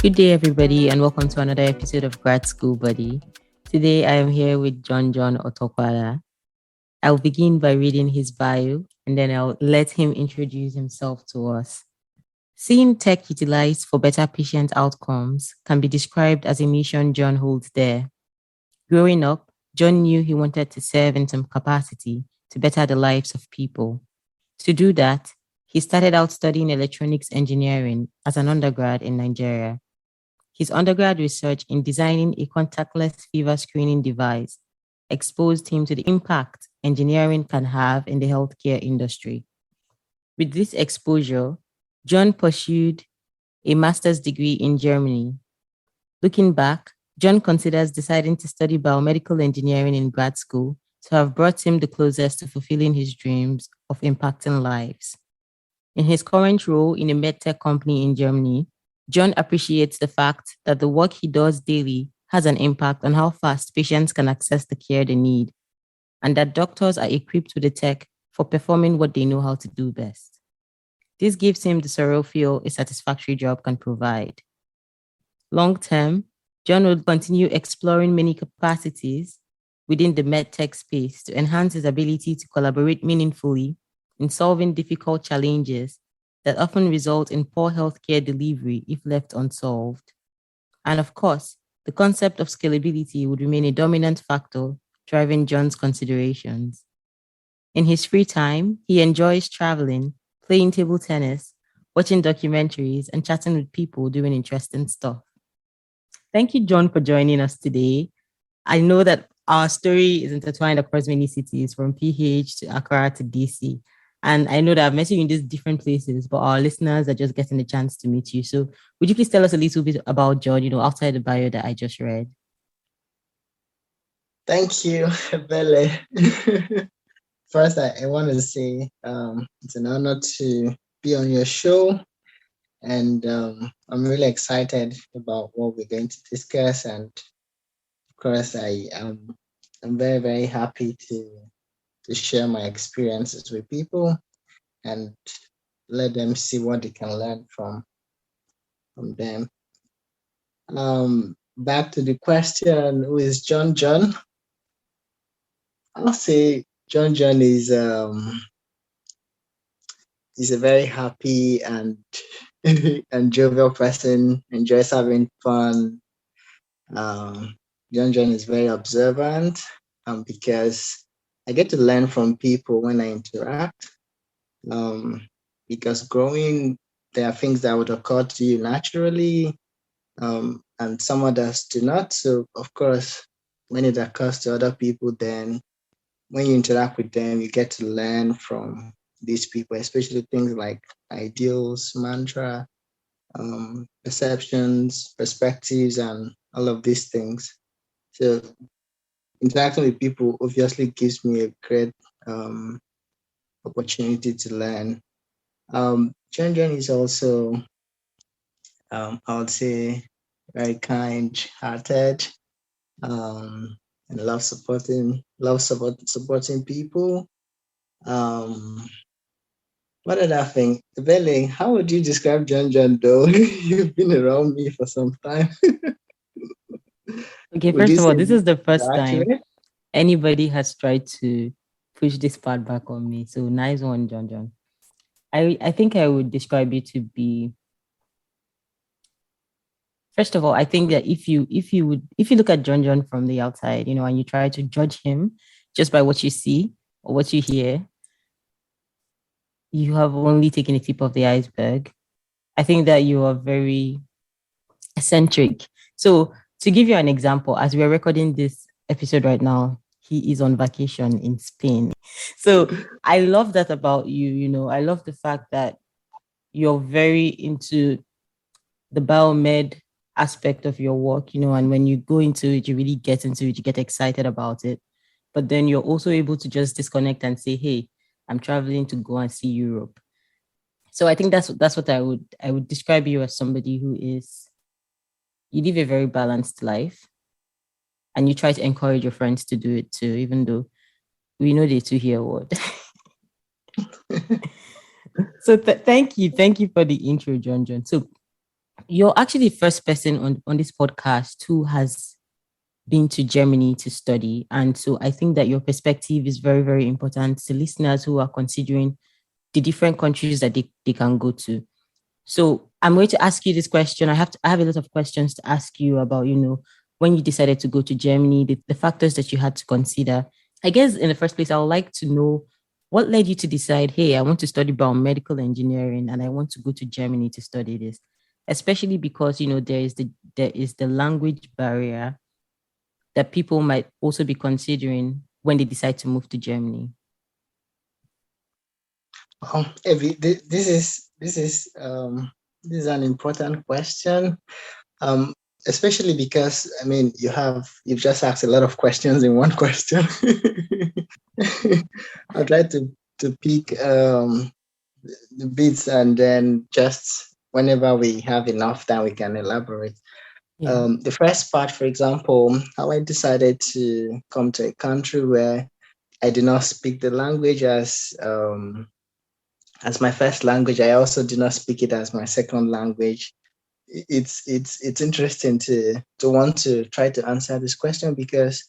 Good day, everybody, and welcome to another episode of Grad School Buddy. Today, I am here with John Otokwala. I'll begin by reading his bio, and then I'll let him introduce himself to us. Seeing tech utilized for better patient outcomes can be described as a mission John holds dear. Growing up, John knew he wanted to serve in some capacity to better the lives of people. To do that, he started out studying electronics engineering as an undergrad in Nigeria. His undergrad research in designing a contactless fever screening device exposed him to the impact engineering can have in the healthcare industry. With this exposure, John pursued a master's degree in Germany. Looking back, John considers deciding to study biomedical engineering in grad school to have brought him the closest to fulfilling his dreams of impacting lives. In his current role in a medtech company in Germany, John appreciates the fact that the work he does daily has an impact on how fast patients can access the care they need, and that doctors are equipped with the tech for performing what they know how to do best. This gives him the surreal feel a satisfactory job can provide. Long term, John will continue exploring many capacities within the medtech space to enhance his ability to collaborate meaningfully in solving difficult challenges that often result in poor healthcare delivery if left unsolved. And of course, the concept of scalability would remain a dominant factor driving John's considerations. In his free time, he enjoys traveling, playing table tennis, watching documentaries, and chatting with people doing interesting stuff. Thank you, John, for joining us today. I know that our story is intertwined across many cities, from PH to Accra to DC. And I know that I've met you in these different places, but our listeners are just getting a chance to meet you. So would you please tell us a little bit about John, outside the bio that I just read? Thank you, Bele. First, I want to say it's an honor to be on your show. And I'm really excited about what we're going to discuss. And of course, I'm very, very happy to share my experiences with people and let them see what they can learn from them. Back to the question, who is John? I'll say John is he's a very happy and and jovial person, enjoys having fun. John is very observant because I get to learn from people when I interact. Because growing, there are things that would occur to you naturally, and some others do not. So, of course, when it occurs to other people, then when you interact with them, you get to learn from these people, especially things like ideals, mantra, perceptions, perspectives, and all of these things. So interacting with people obviously gives me a great opportunity to learn. Jen is also, I would say, very kind-hearted, and supporting people. Um, what other thing? Bele, how would you describe John though? You've been around me for some time. Okay, Would first you of say all, this is the first time accurate? anybody has tried to push this part back on me. So nice one, John. I think I would describe you to be, first of all, I think that if you look at John from the outside, and you try to judge him just by what you see or what you hear, you have only taken a tip of the iceberg. I think that you are very eccentric. So to give you an example, as we are recording this episode right now, he is on vacation in Spain. So I love that about you. I love the fact that you're very into the biomed aspect of your work, and when you go into it, you really get into it, you get excited about it. But then you're also able to just disconnect and say, hey, I'm traveling to go and see Europe. So I think that's what I would describe you as somebody who is, you live a very balanced life and you try to encourage your friends to do it too, even though we know they too hear what. So thank you for the intro, John. So you're actually the first person on this podcast who has been to Germany to study. And so I think that your perspective is very, very important to listeners who are considering the different countries that they can go to. So I'm going to ask you this question. I have a lot of questions to ask you about, when you decided to go to Germany, the factors that you had to consider. I guess in the first place, I would like to know what led you to decide, hey, I want to study biomedical engineering and I want to go to Germany to study this, especially because there is the language barrier that people might also be considering when they decide to move to Germany. Evie, this is an important question. Especially because you've just asked a lot of questions in one question. I'll try to pick the bits, and then just whenever we have enough time we can elaborate. Yeah. The first part, for example, how I decided to come to a country where I do not speak the language as my first language. I also do not speak it as my second language. It's interesting to want to try to answer this question, because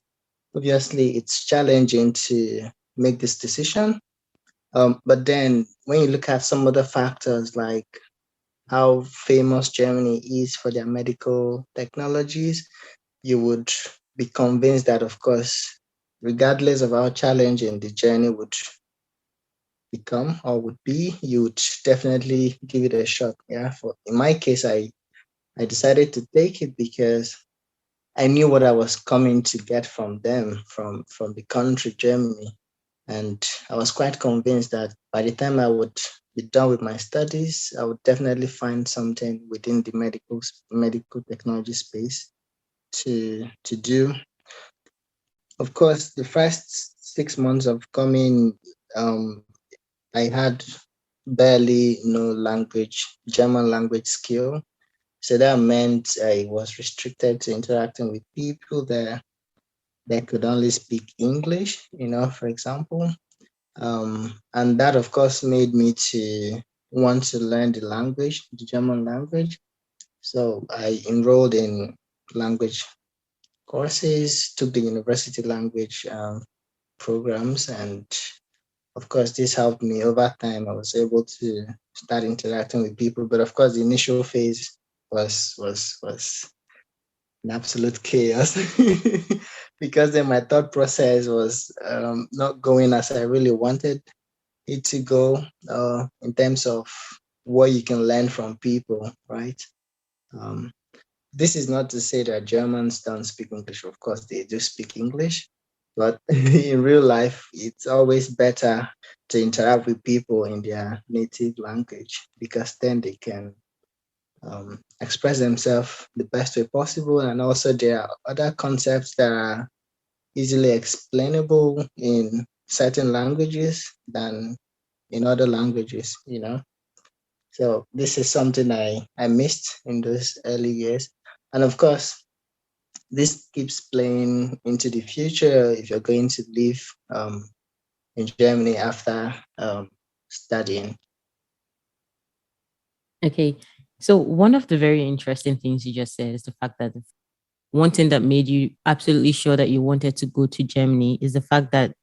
obviously it's challenging to make this decision. But then when you look at some other factors, like how famous Germany is for their medical technologies, you would be convinced that, of course, regardless of how challenging the journey would become or would be, you would definitely give it a shot. Yeah. For in my case, I decided to take it because I knew what I was coming to get from them, from the country Germany. And I was quite convinced that by the time I would be done with my studies, I would definitely find something within the medical technology space to do. Of course, the first 6 months of coming, I had barely no German language skill. So that meant I was restricted to interacting with people that could only speak English, for example. And that, of course, made me to want to learn the language, the German language. So I enrolled in language courses, took the university language programs, and of course, this helped me over time. I was able to start interacting with people, but of course, the initial phase was an absolute chaos because then my thought process was not going as I really wanted it to go, in terms of what you can learn from people, right? Um, this is not to say that Germans don't speak English. Of course, they do speak English, but in real life, it's always better to interact with people in their native language, because then they can express themselves the best way possible. And also, there are other concepts that are easily explainable in certain languages than in other languages. So this is something I missed in those early years. And of course, this keeps playing into the future if you're going to live in Germany after studying. Okay. So one of the very interesting things you just said is the fact that one thing that made you absolutely sure that you wanted to go to Germany is the fact that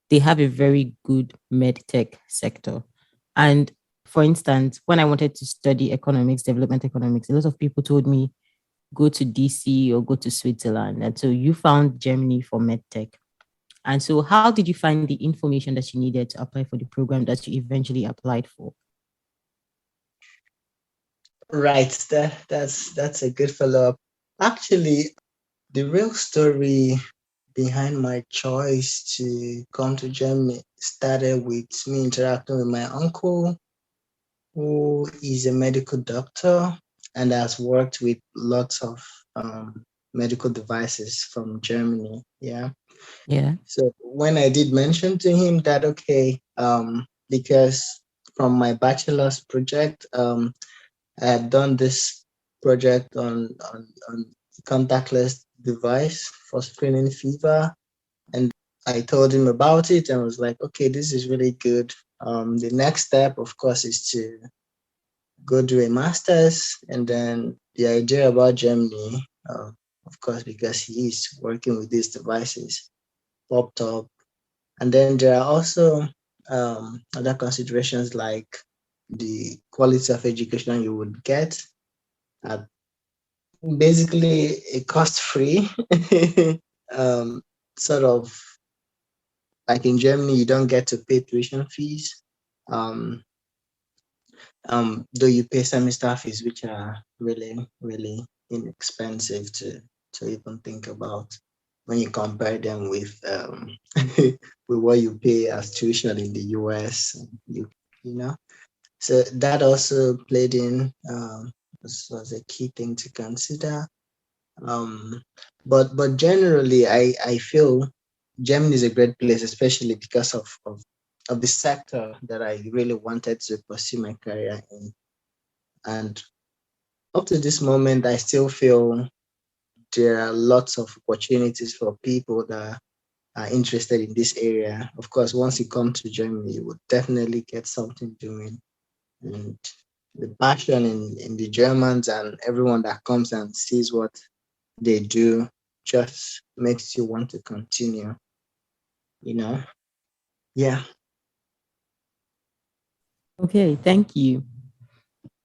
they have a very good med tech sector. And for instance, when I wanted to study economics, development economics, a lot of people told me go to DC or go to Switzerland. And so you found Germany for med tech. And so how did you find the information that you needed to apply for the program that you eventually applied for? Right, that's a good follow-up. Actually, the real story behind my choice to come to Germany started with me interacting with my uncle, who is a medical doctor and has worked with lots of medical devices from Germany. Yeah. Yeah. So when I did mention to him that, okay, because from my bachelor's project, I had done this project on contactless device for screening fever, and I told him about it and was like, okay, this is really good. The next step, of course, is to go do a master's, and then the idea about Germany, of course, because he is working with these devices, popped up. And then there are also other considerations like the quality of education you would get at basically a cost-free sort of like in Germany, you don't get to pay tuition fees. Um, though you pay semester fees, which are really, really inexpensive to even think about when you compare them with with what you pay as tuition in the US. You know, so that also played in. This was a key thing to consider. Um, but generally, I feel Germany is a great place, especially because of the sector that I really wanted to pursue my career in. And up to this moment, I still feel there are lots of opportunities for people that are interested in this area. Of course, once you come to Germany, you would definitely get something doing. And the passion in the Germans and everyone that comes and sees what they do just makes you want to continue, you know? Yeah. Okay, thank you.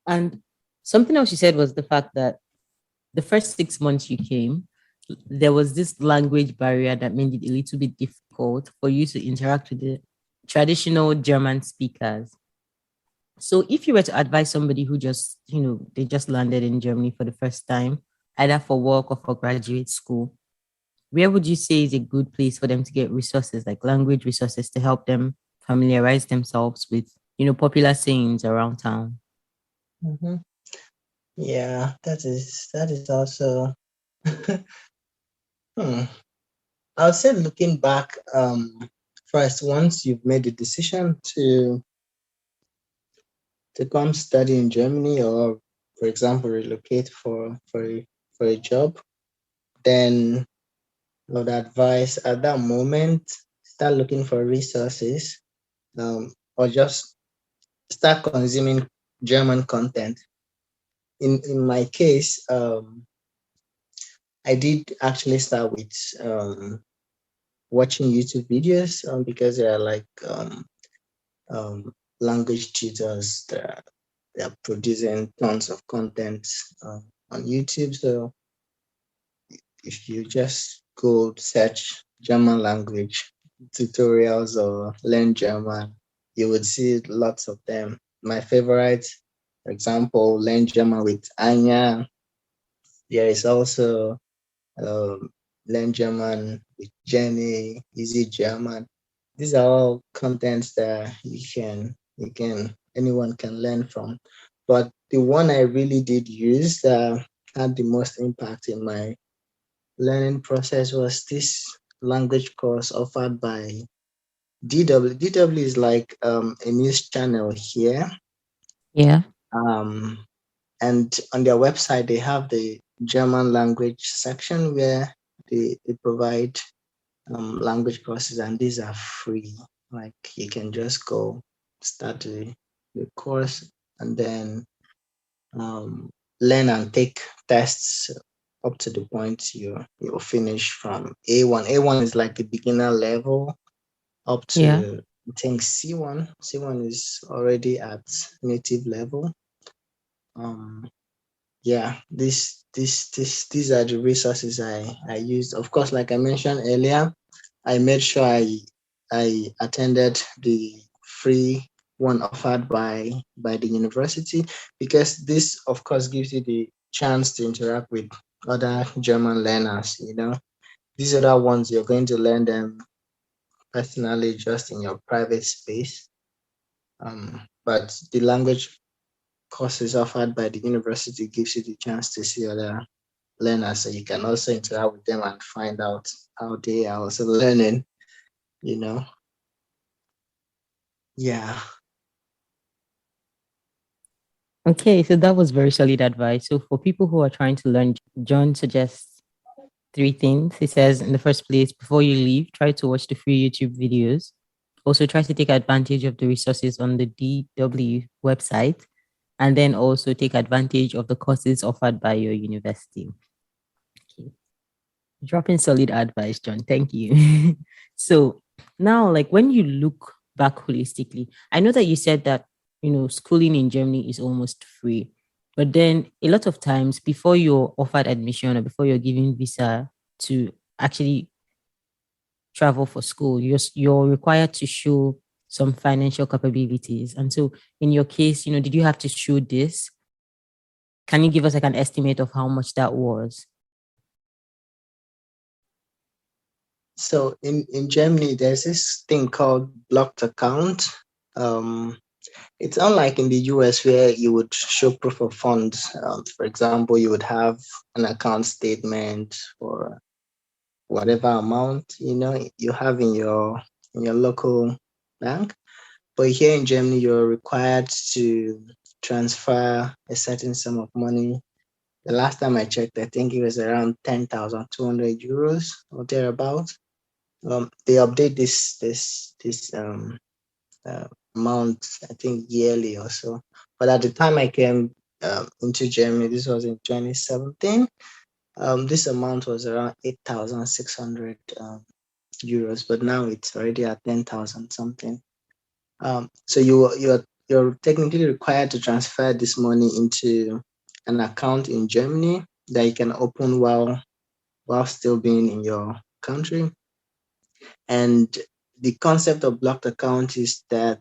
And something else you said was the fact that the first 6 months you came, there was this language barrier that made it a little bit difficult for you to interact with the traditional German speakers. So if you were to advise somebody who just, they just landed in Germany for the first time, either for work or for graduate school, where would you say is a good place for them to get resources like language resources to help them familiarize themselves with, popular sayings around town? Hmm. Yeah, that is also hmm. I would say looking back, first once you've made the decision to come study in Germany or for example relocate for a job, then I would advise at that moment start looking for resources, or just start consuming German content. In my case, I did actually start with watching YouTube videos, because they are like language tutors that they are producing tons of content on YouTube. So if you just go search German language tutorials or learn German, you would see lots of them. My favorite, for example, learn German with Anya. There is also um, learn German with Jenny, Easy German. These are all contents that anyone can learn from. But the one I really did use that had the most impact in my learning process was this language course offered by DW. DW is like a news channel here. Yeah. Um, and on their website, they have the German language section where they provide language courses, and these are free. Like you can just go start the course and then learn and take tests up to the point you'll finish from A1. A1 is like the beginner level up Yeah. to I think C1. C1 is already at native level. Um, yeah, these are the resources I used. Of course, like I mentioned earlier, I made sure I attended the free one offered by the university, because this of course gives you the chance to interact with other German learners. These other ones you're going to learn them personally just in your private space. But the language courses offered by the university gives you the chance to see other learners, so you can also interact with them and find out how they are also learning. You know, yeah. Okay, so that was very solid advice. So for people who are trying to learn, John suggests three things. He says, in the first place, before you leave, try to watch the free YouTube videos. Also, try to take advantage of the resources on the DW website. and then also take advantage of the courses offered by your university. Okay. Dropping solid advice, John. Thank you. So now, like when you look back holistically, I know that you said that, schooling in Germany is almost free. But then a lot of times before you're offered admission or before you're given visa to actually travel for school, you're required to show some financial capabilities. And so in your case, did you have to show this? Can you give us like an estimate of how much that was? So in Germany, there's this thing called blocked account. It's unlike in the US where you would show proof of funds. For example, you would have an account statement for whatever amount you have in your local bank. But here in Germany, you're required to transfer a certain sum of money. The last time I checked, I think it was around 10,200 euros or thereabout. They update this amount, I think yearly or so. But at the time I came into Germany, this was in 2017. This amount was around 8,600 euros, but now it's already at 10,000 something. So you're technically required to transfer this money into an account in Germany that you can open while still being in your country. And the concept of blocked account is that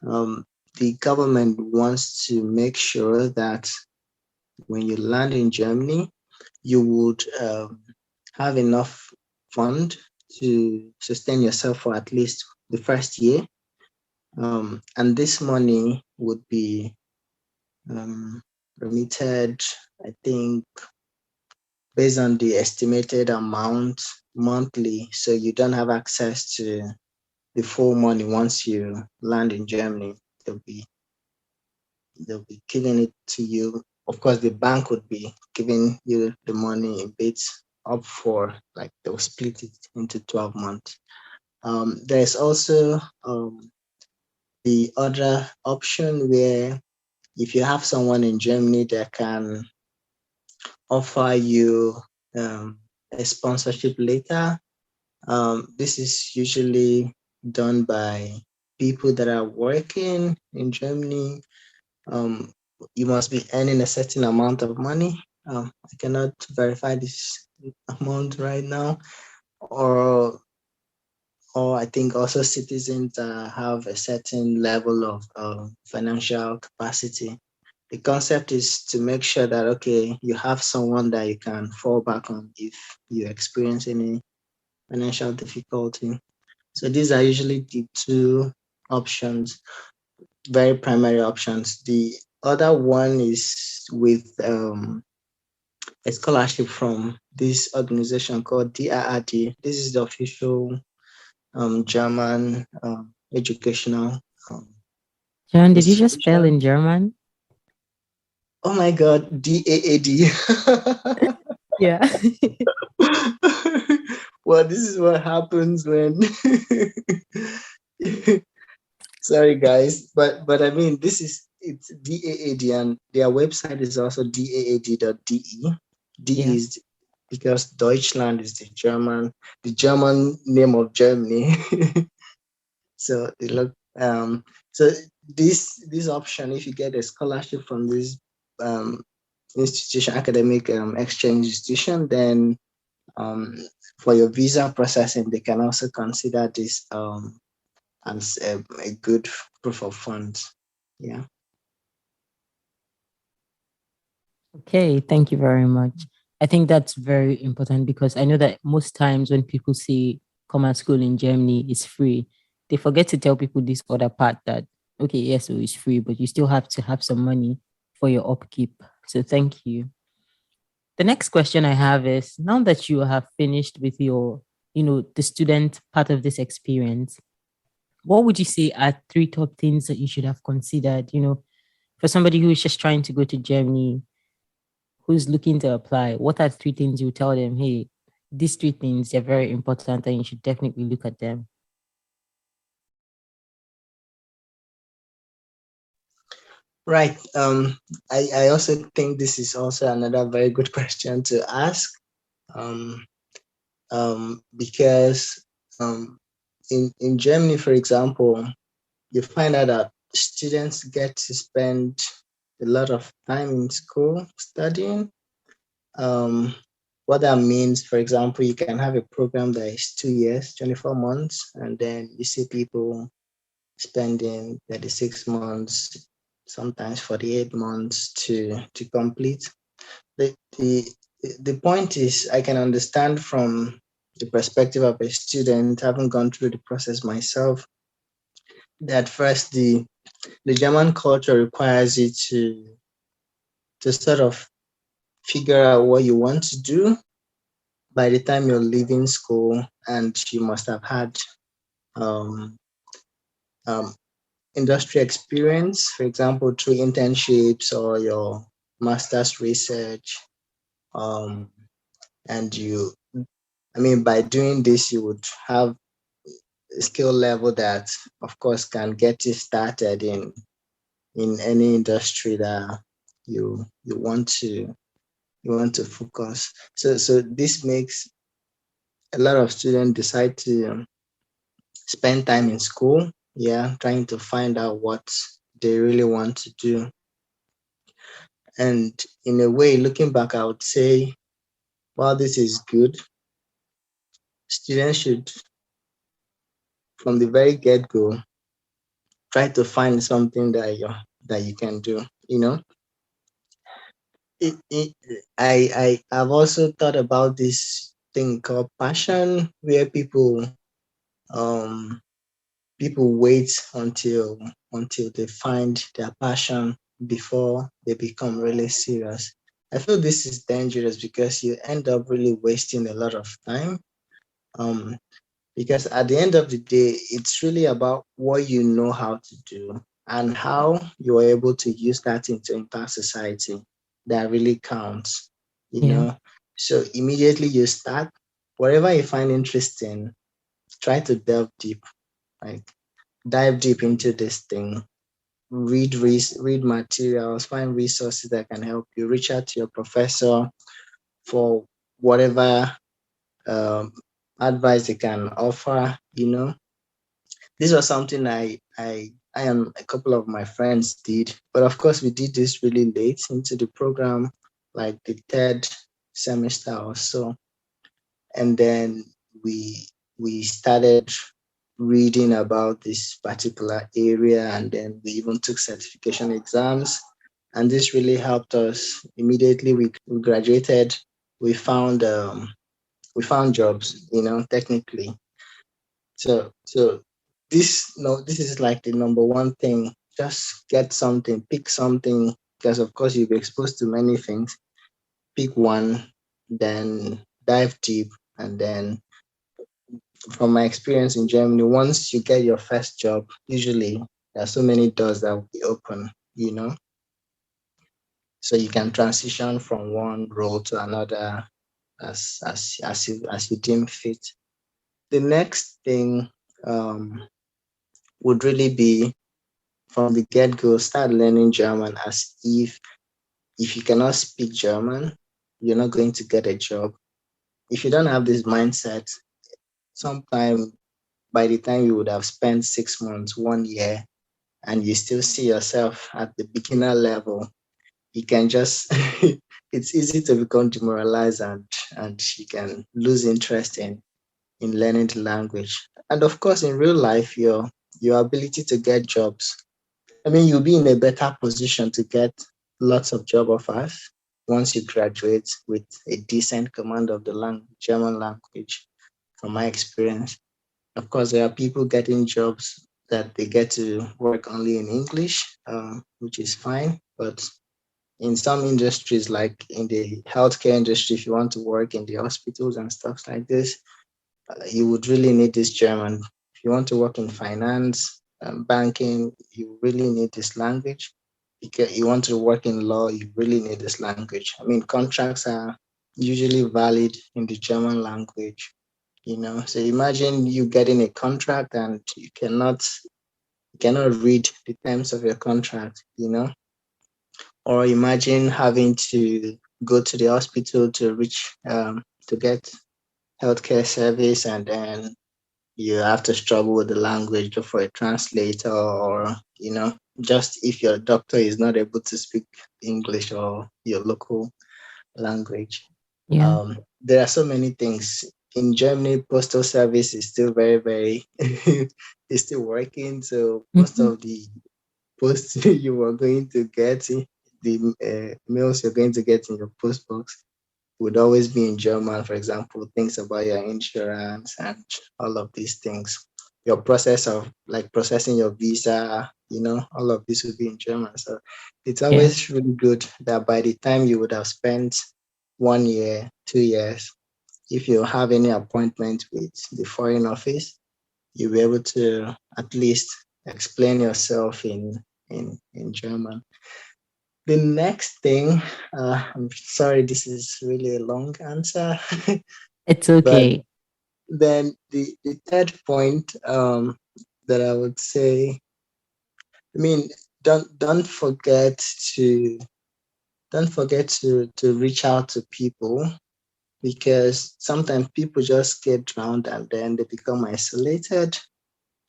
the government wants to make sure that when you land in Germany, you would have enough fund to sustain yourself for at least the first year. And this money would be remitted, I think, based on the estimated amount monthly. So you don't have access to the full money once you land in Germany. They'll be giving it to you. Of course, the bank would be giving you the money in bits up for, like, they'll split it into 12 months. There's also the other option where if you have someone in Germany that can offer you a sponsorship later, this is usually done by people that are working in Germany. You must be earning a certain amount of money. I cannot verify this amount right now, or I think also citizens have a certain level of financial capacity. The concept is to make sure that, okay, you have someone that you can fall back on if you experience any financial difficulty. So these are usually the two options, very primary options. The other one is with a scholarship from this organization called DIRD. This is the official German educational John, did you just spell institution. in German? Oh my God, DAAD. Yeah. Well, this is what happens when sorry guys, but I mean, it's DAAD, and their website is also daad.de. Yeah. Is because Deutschland is the German name of Germany. So they look so this option, if you get a scholarship from this um, institution, academic exchange institution, then for your visa processing, they can also consider this as a good proof of funds. Yeah. Okay, thank you very much. I think that's very important because I know that most times when people say come and school in Germany is free, they forget to tell people this other part that, okay, yes, so it's free, but you still have to have some money for your upkeep. So thank you. The next question I have is now that you have finished with your, the student part of this experience, what would you say are three top things that you should have considered, for somebody who is just trying to go to Germany, who's looking to apply? What are three things you tell them? Hey, these three things, they're very important and you should definitely look at them. Right. I also think this is also another very good question to ask. Um, because in Germany, for example, you find out that students get to spend a lot of time in school studying. Um, what that means, for example, you can have a program that is 2 years, 24 months, and then you see people spending 36 months, sometimes 48 months to complete. The, the, the point is, I can understand from the perspective of a student, having gone through the process myself, that first the German culture requires you to sort of figure out what you want to do by the time you're leaving school, and you must have had um, um, industry experience, for example, through internships or your master's research. Um, and I mean, by doing this, you would have a skill level that, of course, can get you started in any industry that you want to focus. So this makes a lot of students decide to spend time in school, yeah, trying to find out what they really want to do. And in a way, looking back, I would say, while this is good, students should, from the very get-go, try to find something that you can do. It, I've also thought about this thing called passion, where um people wait until they find their passion before they become really serious. I feel this is dangerous because you end up really wasting a lot of time. Um, because at the end of the day, it's really about what you know how to do and how you are able to use that to impact society that really counts, you Yeah. know. So immediately you start, whatever you find interesting, try to delve deep, like dive deep into this thing. Read materials, find resources that can help you. Reach out to your professor for whatever um, advice they can offer. This was something I and a couple of my friends did, but of course we did this really late into the program, like the third semester or so, and then we we started reading about this particular area, and then we even took certification exams, and this really helped us. Immediately we graduated, we found jobs, technically. So this is like the number one thing. Just get something, pick something, because of course you'll be exposed to many things. Pick one, then dive deep, and then from my experience in Germany, once you get your first job, usually there are so many doors that will be open, so you can transition from one role to another as you deem fit. The next thing um, would really be, from the get-go, start learning German, as if you cannot speak German, you're not going to get a job. If you don't have this mindset, sometime by the time you would have spent 6 months, 1 year, and you still see yourself at the beginner level, you can just it's easy to become demoralized, and you can lose interest in learning the language. And of course, in real life, your ability to get jobs, I mean, you'll be in a better position to get lots of job offers once you graduate with a decent command of the German language, from my experience. Of course, there are people getting jobs that they get to work only in English, which is fine. But in some industries, like in the healthcare industry, if you want to work in the hospitals and stuff like this, you would really need this German. If you want to work in finance, banking, you really need this language. Because you want to work in law, you really need this language. I mean, contracts are usually valid in the German language. So imagine you getting a contract and you cannot read the terms of your contract. Or imagine having to go to the hospital to reach to get healthcare service, and then you have to struggle with the language for a translator, or just if your doctor is not able to speak English or your local language. Yeah. There are so many things. In Germany, postal service is still very, very is still working. So most Mhm. of the post you are going to get, the mails you're going to get in your post box would always be in German. For example, things about your insurance and all of these things. Your process of like processing your visa, all of this would be in German. So it's Yeah. always really good that by the time you would have spent 1 year, 2 years, if you have any appointment with the foreign office, you'll be able to at least explain yourself in German. The next thing, I'm sorry, this is really a long answer, It's but okay. then the third point that I would say, I mean, don't forget to to reach out to people, because sometimes people just get drowned and then they become isolated.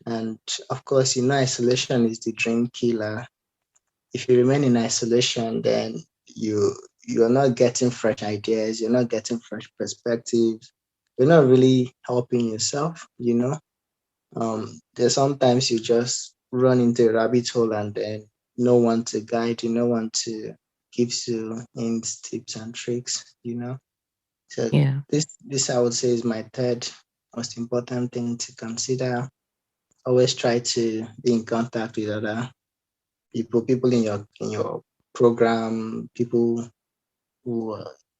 And of course, isolation is the dream killer. If you remain in isolation, then you you're not getting fresh ideas, you're not getting fresh perspectives, you're not really helping yourself. There's sometimes you just run into a rabbit hole, and then no one to guide you, no one to give you hints, tips, and tricks. So Yeah. this I would say is my third most important thing to consider. Always try to be in contact with other people in your program, people who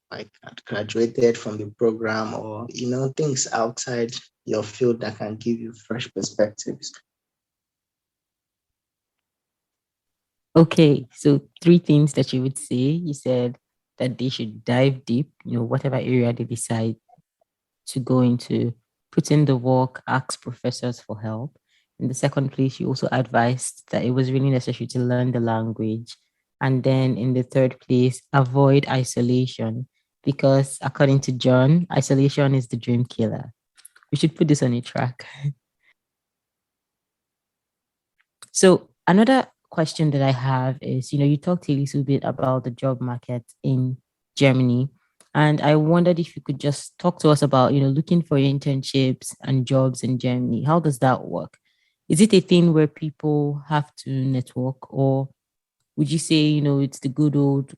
like had graduated from the program, or things outside your field that can give you fresh perspectives. Okay. So three things that you would say. You said that they should dive deep, whatever area they decide to go into, put in the work, ask professors for help. In the second place, you also advised that it was really necessary to learn the language. And then in the third place, avoid isolation, because according to John, isolation is the dream killer. We should put this on a track. So another question that I have is, you talked a little bit about the job market in Germany, and I wondered if you could just talk to us about, looking for internships and jobs in Germany. How does that work? Is it a thing where people have to network, or would you say, it's the good old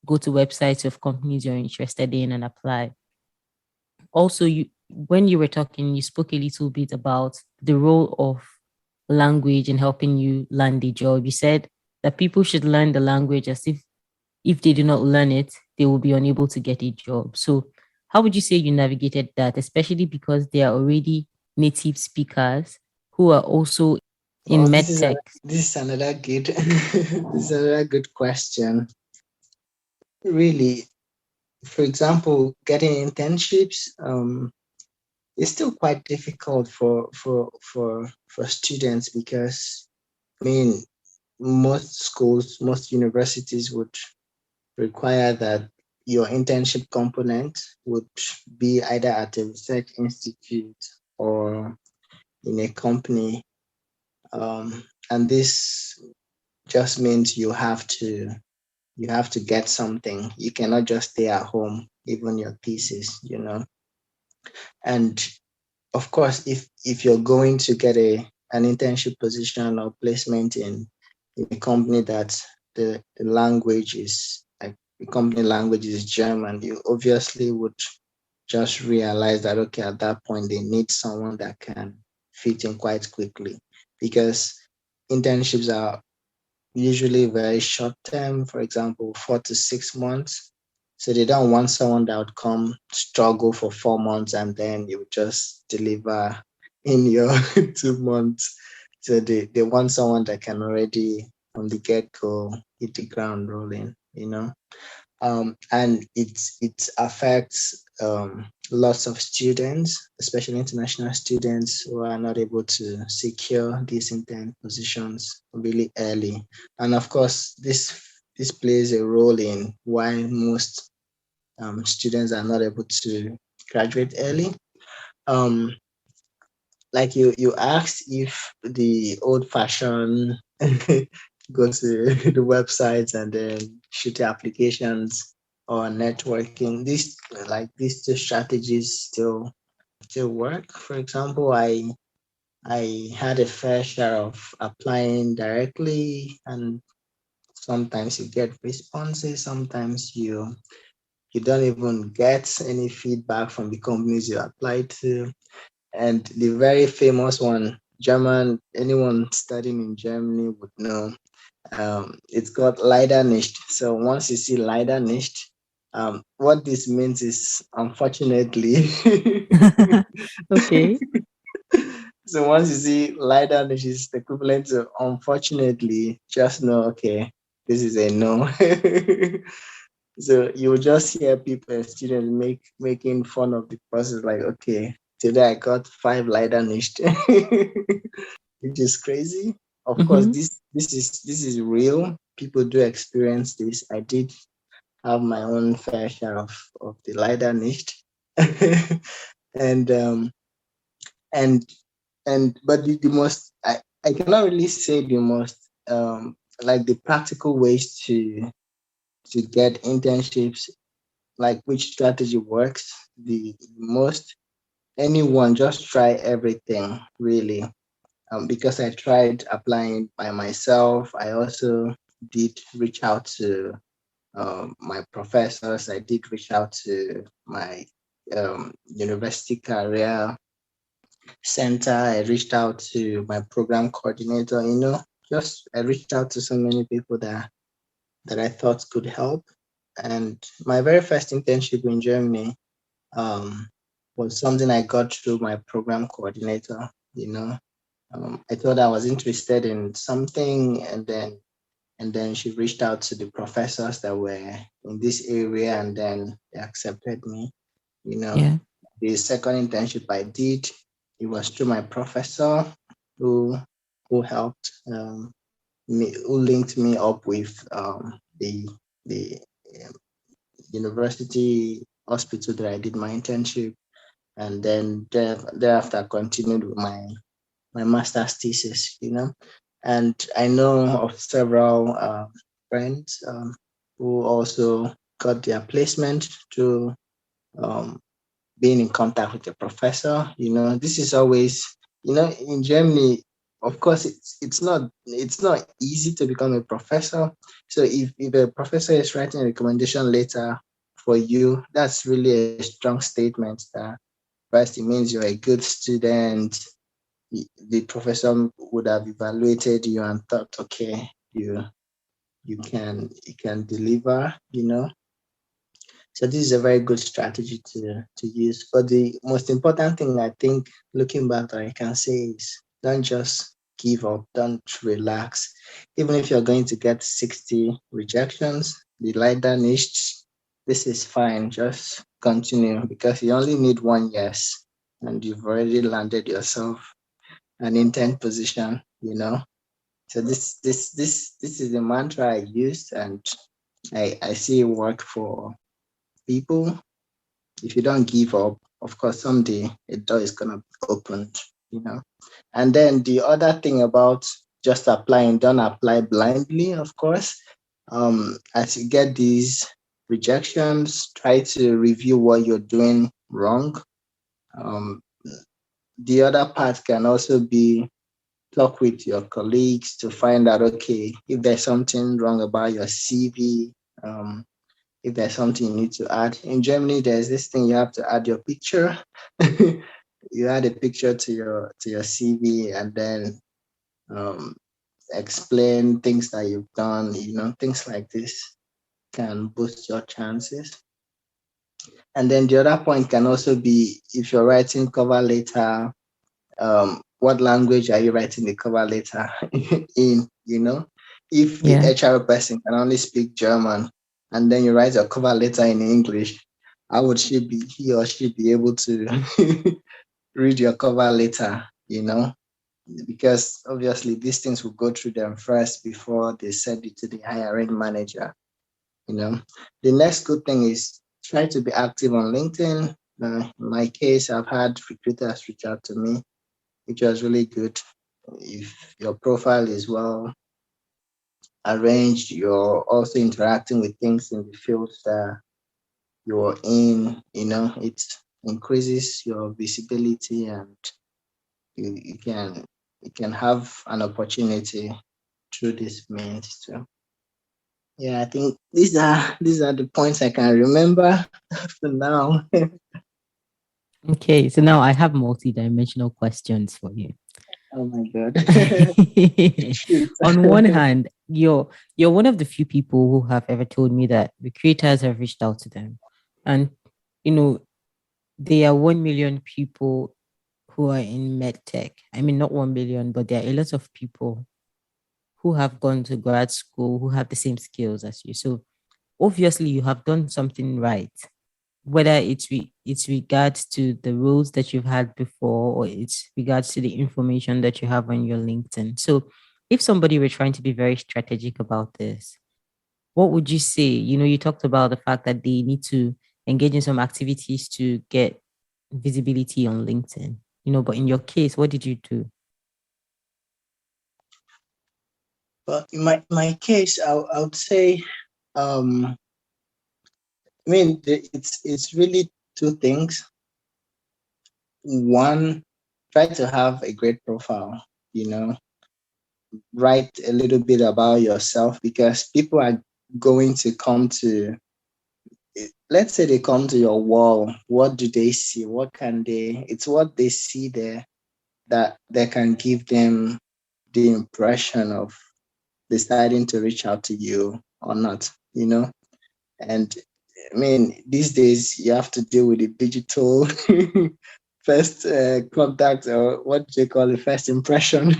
go to websites of companies you're interested in and apply? Also, when you were talking, you spoke a little bit about the role of language in helping you land a job. You said that people should learn the language, as if they do not learn it, they will be unable to get a job. So how would you say you navigated that, especially because they are already native speakers who are also Well, in medtech? this is another good this is another good question. Really, for example, getting internships is still quite difficult for students, because I mean, most schools, most universities would require that your internship component would be either at a research institute or in a company. And this just means you have to get something. You cannot just stay at home, even your thesis. And of course, if you're going to get an internship position or placement in a company that the language is like the company language is German, you obviously would just realize that okay, at that point they need someone that can fit in quite quickly, because internships are usually very short term, for example, 4 to 6 months. So they don't want someone that would come struggle for 4 months and then you would just deliver in your 2 months. So they want someone that can already from the get go hit the ground rolling. And it affects lots of students, especially international students who are not able to secure these intern positions really early. And of course, this this plays a role in why most students are not able to graduate early. Um, like you asked if the old fashioned go to the websites and then shoot the applications or networking. These two strategies still work. For example, I had a fair share of applying directly, and sometimes you get responses, sometimes you don't even get any feedback from the companies you applied to. And the very famous one, German, anyone studying in Germany would know. It's called leider nicht. So once you see leider nicht, what this means is unfortunately. Okay. So once you see leider nicht is equivalent to unfortunately, just know, okay, this is a no. So you just hear people, students making fun of the process, like, okay, today I got 5 leider nicht, which is crazy. Of course, Mm-hmm. this is real. People do experience this. I did have my own fair share of the leider nicht, and and but the most I cannot really say the most like the practical ways to get internships, like which strategy works the most. Anyone, just try everything, really. Because I tried applying by myself. I also did reach out to my professors. I did reach out to my university career center. I reached out to my program coordinator. Just I reached out to so many people that I thought could help. And my very first internship in Germany um, was something I got through my program coordinator. I thought I was interested in something, and then she reached out to the professors that were in this area, and then they accepted me. You know, Yeah. the second internship I did, it was through my professor who who helped me, who linked me up with the um, university hospital that I did my internship, and then thereafter I continued with my master's thesis. And I know of several friends who also got their placement through um, being in contact with a professor. This is always, in Germany, of course, it's not easy to become a professor. So if a professor is writing a recommendation letter for you, that's really a strong statement that first it means you're a good student. The professor would have evaluated you and thought, okay, you can deliver. So this is a very good strategy to use. But the most important thing, I think, looking back, that I can say is, don't just give up, don't relax. Even if you're going to get 60 rejections, the lighter niche, this is fine. Just continue, because you only need one yes, and you've already landed yourself an intern position. So this is the mantra I used, and I see it work for people. If you don't give up, of course, someday a door is gonna be opened. And then the other thing about just applying, don't apply blindly, of course. As you get these rejections, try to review what you're doing wrong. Um, the other part can also be talk with your colleagues to find out, okay, if there's something wrong about your CV, um, if there's something you need to add. In Germany, there's this thing, you have to add your picture. You add a picture to your CV, and then um, explain things that you've done. Things like this can boost your chances. And then the other point can also be, if you're writing cover letter, what language are you writing the cover letter in? If the Yeah. HR person can only speak German, and then you write a cover letter in English, how would he or she be able to read your cover letter? because obviously these things will go through them first before they send it to the hiring manager. You know, the next good thing is try to be active on LinkedIn. In my case, I've had recruiters reach out to me, which was really good. If your profile is well arranged, you're also interacting with things in the fields that you're in, it increases your visibility, and you can have an opportunity through this means too. Yeah, I think these are the points I can remember for now. Okay, so now I have multi-dimensional questions for you. Oh my god. Shoot. On one hand, you're one of the few people who have ever told me that recruiters have reached out to them. And you know, there are 1 million people who are in medtech. I mean, not 1 million, but there are a lot of people who have gone to grad school who have the same skills as you. So obviously you have done something right, whether it's regards to the roles that you've had before or it's regards to the information that you have on your LinkedIn. So if somebody were trying to be very strategic about this, what would you say? You talked about the fact that they need to engage in some activities to get visibility on LinkedIn, but in your case, what did you do? But in my case, I would say, um, I mean, it's really two things. One, try to have a great profile. You know, write a little bit about yourself, because people are going to come to. Let's say they come to your wall. What do they see? What can they? It's what they see there that can give them the impression of deciding to reach out to you or not. And I mean, these days you have to deal with the digital first contact, or what do they call it, first impression.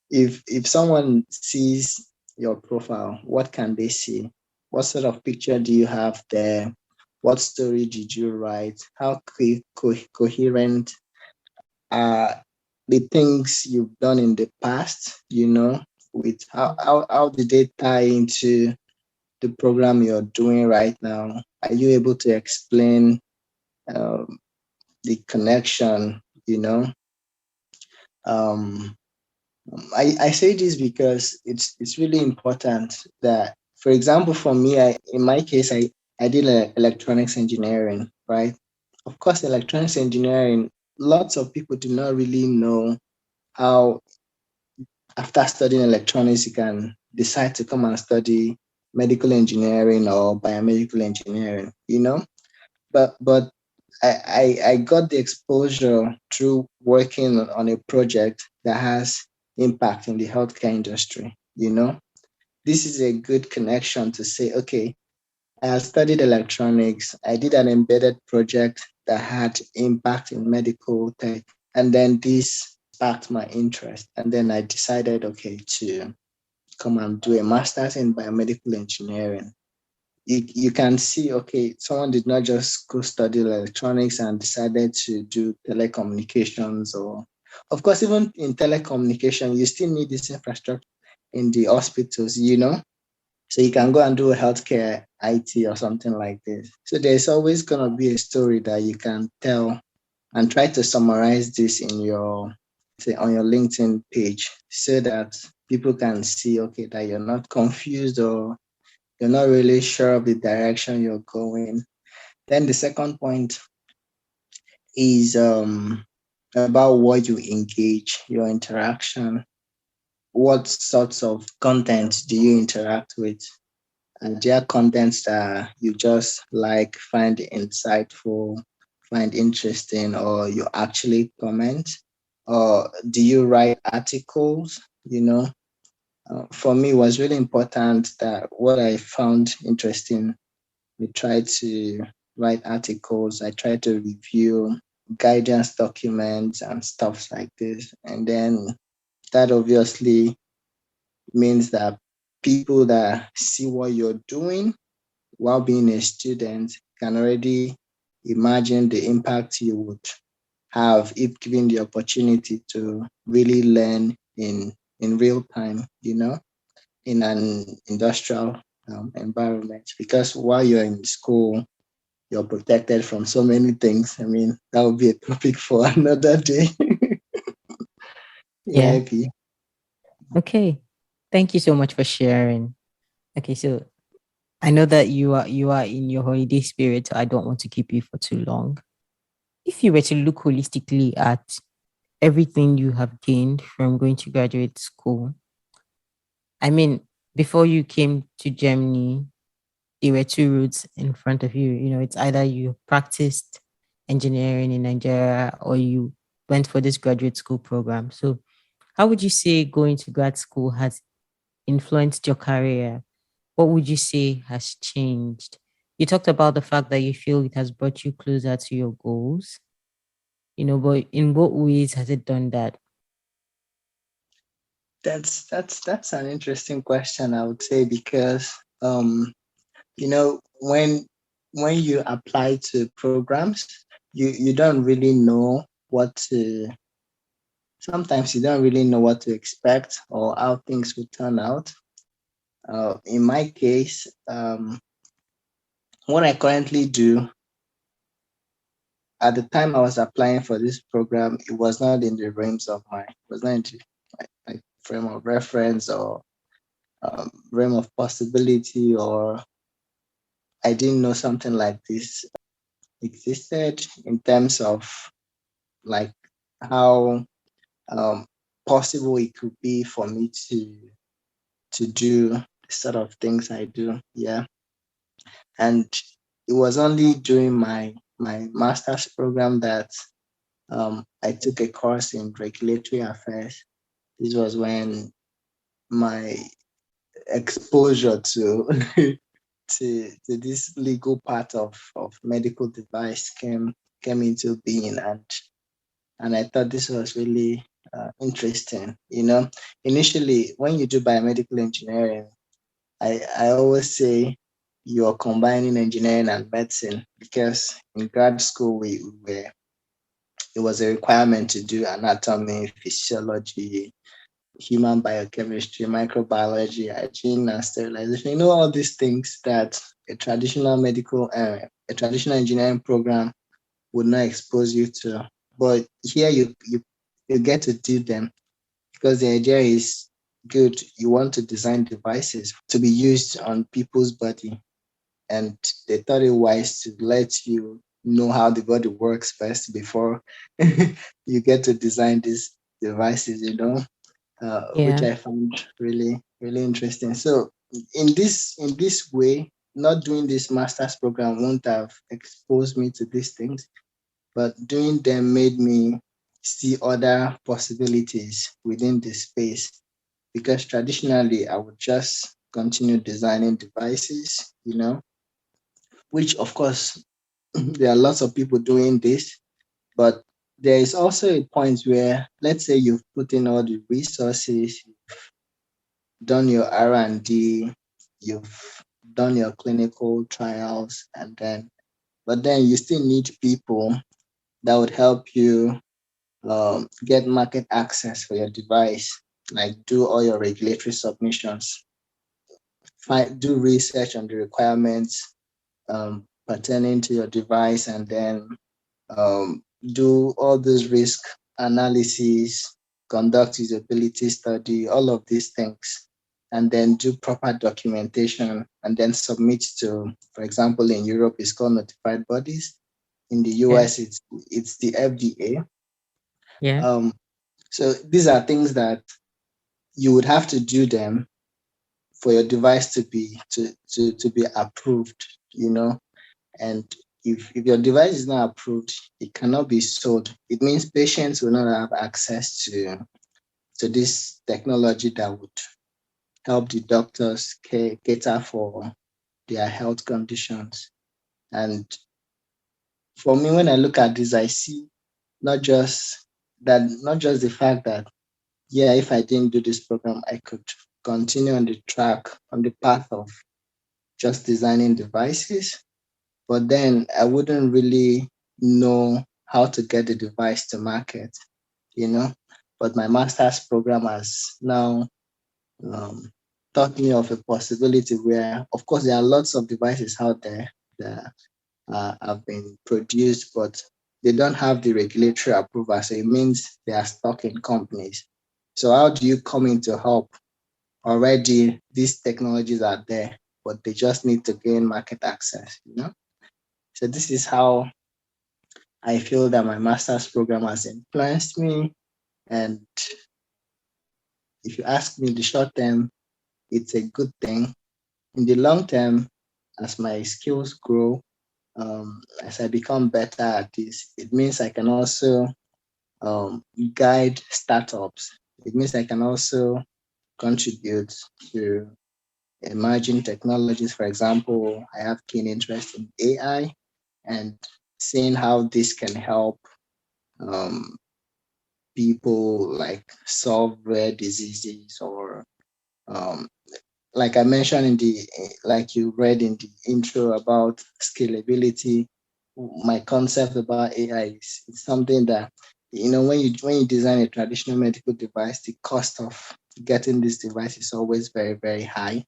If someone sees your profile, what can they see? What sort of picture do you have there? What story did you write? How coherent are the things you've done in the past? With how did they tie into the program you're doing right now? Are you able to explain um, the connection? Um, I say this because it's really important that, for example, for me, in my case, I did electronics engineering, right? Of course, electronics engineering, lots of people do not really know how, after studying electronics, you can decide to come and study medical engineering or biomedical engineering, but I got the exposure through working on a project that has impact in the healthcare industry. This is a good connection to say, okay, I studied electronics. I did an embedded project that had impact in medical tech. And then this sparked my interest. And then I decided, okay, to come and do a master's in biomedical engineering. You can see, okay, someone did not just go study electronics and decided to do telecommunications. Or, of course, even in telecommunication, you still need this infrastructure in the hospitals. So you can go and do a healthcare IT or something like this. So there's always going to be a story that you can tell, and try to summarize this in your, say, on your LinkedIn page, so that people can see, okay, that you're not confused, or you're not really sure of the direction you're going. Then the second point is about what you engage, your interaction. What sorts of content do you interact with? And there are contents that you just like, find insightful, find interesting, or you actually comment? Or do you write articles? For me, it was really important that what I found interesting, we try to write articles. I try to review guidance documents and stuff like this. And then that obviously means that people that see what you're doing while being a student can already imagine the impact you would have if given the opportunity to really learn in real time, in an industrial environment. Because while you're in school, you're protected from so many things. I mean, that would be a topic for another day. Yeah, Yeah. IP. Okay. Thank you so much for sharing. Okay, so I know that you are in your holiday spirit, so I don't want to keep you for too long. If you were to look holistically at everything you have gained from going to graduate school, I mean, before you came to Germany, there were two routes in front of you. You know, it's either you practiced engineering in Nigeria or you went for this graduate school program. So, how would you say going to grad school has influenced your career? What would you say has changed? You talked about the fact that you feel it has brought you closer to your goals, but in what ways has it done that? That's an interesting question, I would say, because when you apply to programs, you don't really know what to sometimes you don't really know what to expect or how things will turn out. In my case, what I currently do, at the time I was applying for this program, it was not in the realms of it was not into my frame of reference or realm of possibility, or I didn't know something like this existed in terms of like how um, possible it could be for me to do the sort of things I do. Yeah, and it was only during my master's program that I took a course in regulatory affairs. This was when my exposure to to this legal part of medical device came into being, and I thought this was really interesting. Initially when you do biomedical engineering, I always say you're combining engineering and medicine, because in grad school we were it was a requirement to do anatomy, physiology, human biochemistry, microbiology, hygiene, and sterilization. All these things that a traditional engineering program would not expose you to. But here you get to do them, because the idea is good. You want to design devices to be used on people's body, and they thought it wise to let you know how the body works first before you get to design these devices. Which Yeah. I found really, really interesting. So in this way, not doing this master's program won't have exposed me to these things, but doing them made me see other possibilities within the space. Because traditionally, I would just continue designing devices, which of course there are lots of people doing this, but there is also a point where, let's say, you've put in all the resources, done your R&D, you've done your clinical trials, but then you still need people that would help you get market access for your device, like do all your regulatory submissions, do research on the requirements pertaining to your device, and then do all those risk analysis, conduct usability study, all of these things, and then do proper documentation, and then submit to, for example, in Europe, it's called notified bodies. In the Yeah. US, it's the FDA. Yeah. Um, so these are things that you would have to do them for your device to be approved, and if your device is not approved, it cannot be sold. It means patients will not have access to this technology that would help the doctors cater for their health conditions. And for me, when I look at this, I see not just the fact that, yeah, if I didn't do this program, I could continue on the path of just designing devices, but then I wouldn't really know how to get the device to market, you know. But my master's program has now um, taught me of a possibility where, of course, there are lots of devices out there that have been produced, but they don't have the regulatory approval. So it means they are stuck in companies. So how do you come in to help? Already, these technologies are there, but they just need to gain market access, you know? So this is how I feel that my master's program has influenced me. And if you ask me the short term, it's a good thing. In the long term, as my skills grow, as I become better at this, it means I can also guide startups. It means I can also contribute to emerging technologies. For example, I have keen interest in AI and seeing how this can help um, people like solve rare diseases or um, like I mentioned in the like you read in the intro about scalability. My concept about AI is it's something that when you design a traditional medical device, the cost of getting this device is always very very high.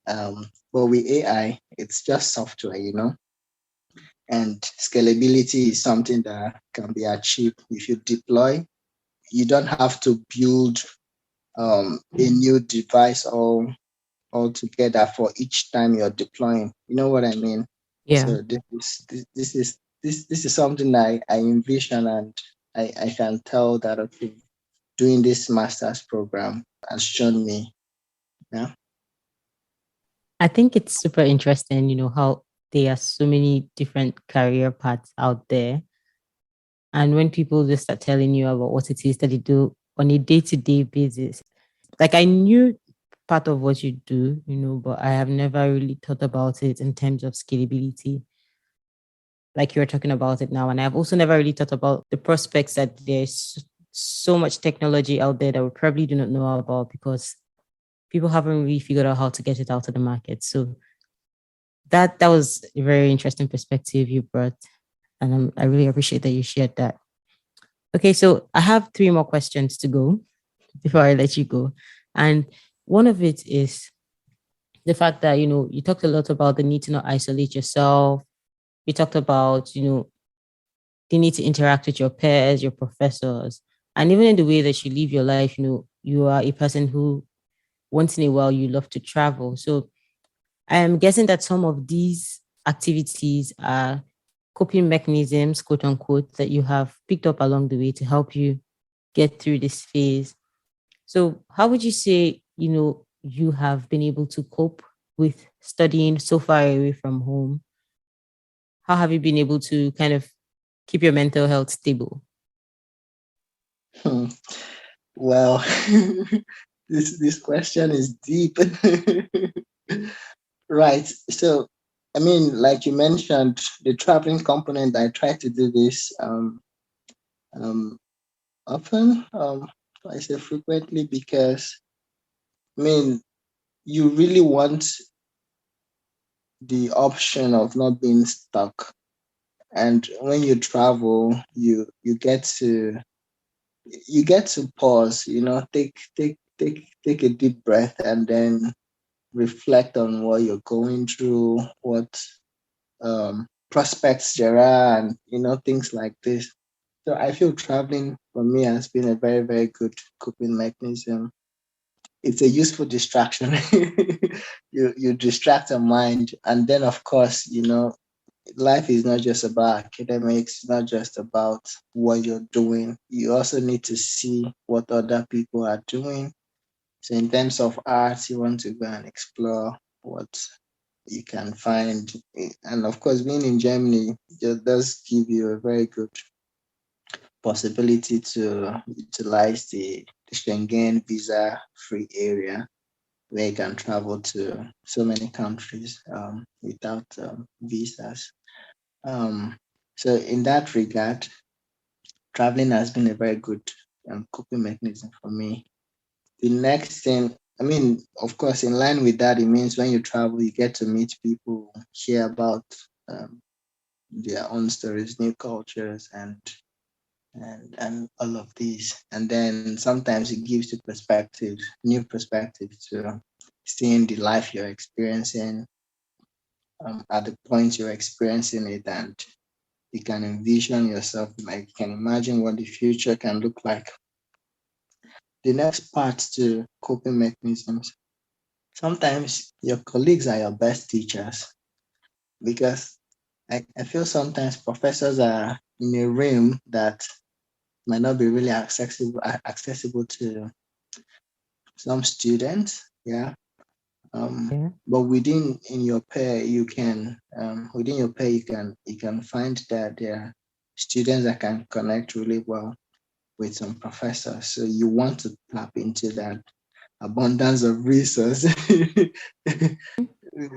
But with AI, it's just software, and scalability is something that can be achieved if you deploy. You don't have to build a new device altogether for each time you're deploying. You know what I mean? Yeah. So this is something I envision, and I can tell that okay, doing this master's program has shown me. Yeah. I think it's super interesting, how there are so many different career paths out there. And when people just start telling you about what it is that they do on a day-to-day basis, like I knew part of what you do, but I have never really thought about it in terms of scalability, like you're talking about it now. And I've also never really thought about the prospects that there's so much technology out there that we probably do not know about because people haven't really figured out how to get it out of the market. So that was a very interesting perspective you brought, and I really appreciate that you shared that. Okay, so I have three more questions to go before I let you go, and one of it is the fact that you talked a lot about the need to not isolate yourself. You talked about the need to interact with your peers, your professors, and even in the way that you live your life. You are a person who once in a while you love to travel. So I am guessing that some of these activities are coping mechanisms, quote unquote, that you have picked up along the way to help you get through this phase. So, how would you say, you have been able to cope with studying so far away from home? How have you been able to kind of keep your mental health stable? Hmm. Well, this question is deep. Right. So, I mean, like you mentioned, the traveling component, I try to do this um, often. I say frequently because, I mean, you really want the option of not being stuck. And when you travel, you get to pause, take a deep breath and then reflect on what you're going through, what prospects there are, and things like this. So I feel traveling for me has been a very, very good coping mechanism. It's a useful distraction. You distract your mind, and then of course, life is not just about academics, not just about what you're doing. You also need to see what other people are doing. So in terms of art, you want to go and explore what you can find. And of course, being in Germany just does give you a very good possibility to utilize the Schengen visa free area where you can travel to so many countries without visas. Um, so in that regard, traveling has been a very good coping mechanism for me. The next thing, I mean, of course, in line with that, it means when you travel, you get to meet people, hear about their own stories, new cultures, and all of these. And then sometimes it gives you perspectives, new perspectives to seeing the life you're experiencing at the point you're experiencing it, and you can envision yourself, like you can imagine what the future can look like. The next part to coping mechanisms. Sometimes your colleagues are your best teachers because I feel sometimes professors are in a realm that might not be really accessible to some students. Yeah. Yeah. But within in your pair, you can within your pair you can find that there are students that can connect really well with some professors. So you want to tap into that abundance of resources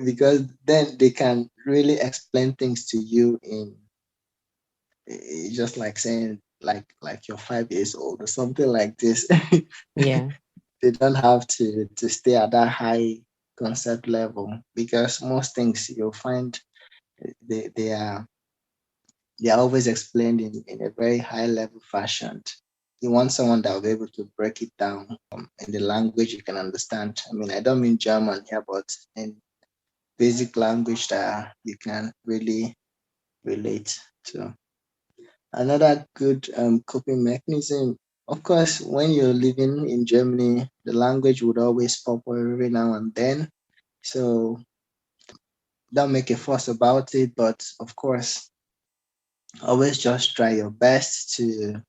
because then they can really explain things to you in just like saying like you're 5 years old or something like this. Yeah. They don't have to stay at that high concept level because most things you'll find they, they are they are always explained in a very high level fashion. You want someone that will be able to break it down in the language you can understand. I mean, I don't mean German here, but in basic language that you can really relate to. Another good coping mechanism, of course, when you're living in Germany, the language would always pop up every now and then. So don't make a fuss about it, but of course, always just try your best to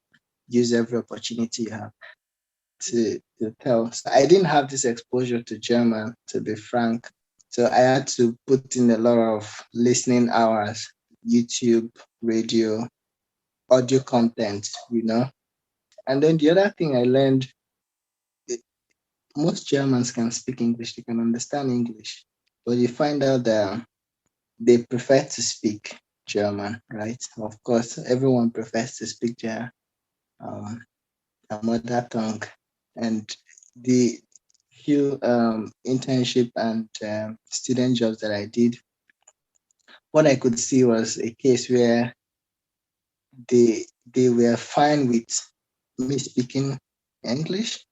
use every opportunity you have to tell. So I didn't have this exposure to German, to be frank. So I had to put in a lot of listening hours, YouTube, radio, audio content, you know. And then the other thing I learned, eh, most Germans can speak English, they can understand English, but you find out that they prefer to speak German, right? Of course, everyone prefers to speak um, their mother tongue. And the few internship and student jobs that I did, what I could see was a case where they were fine with me speaking English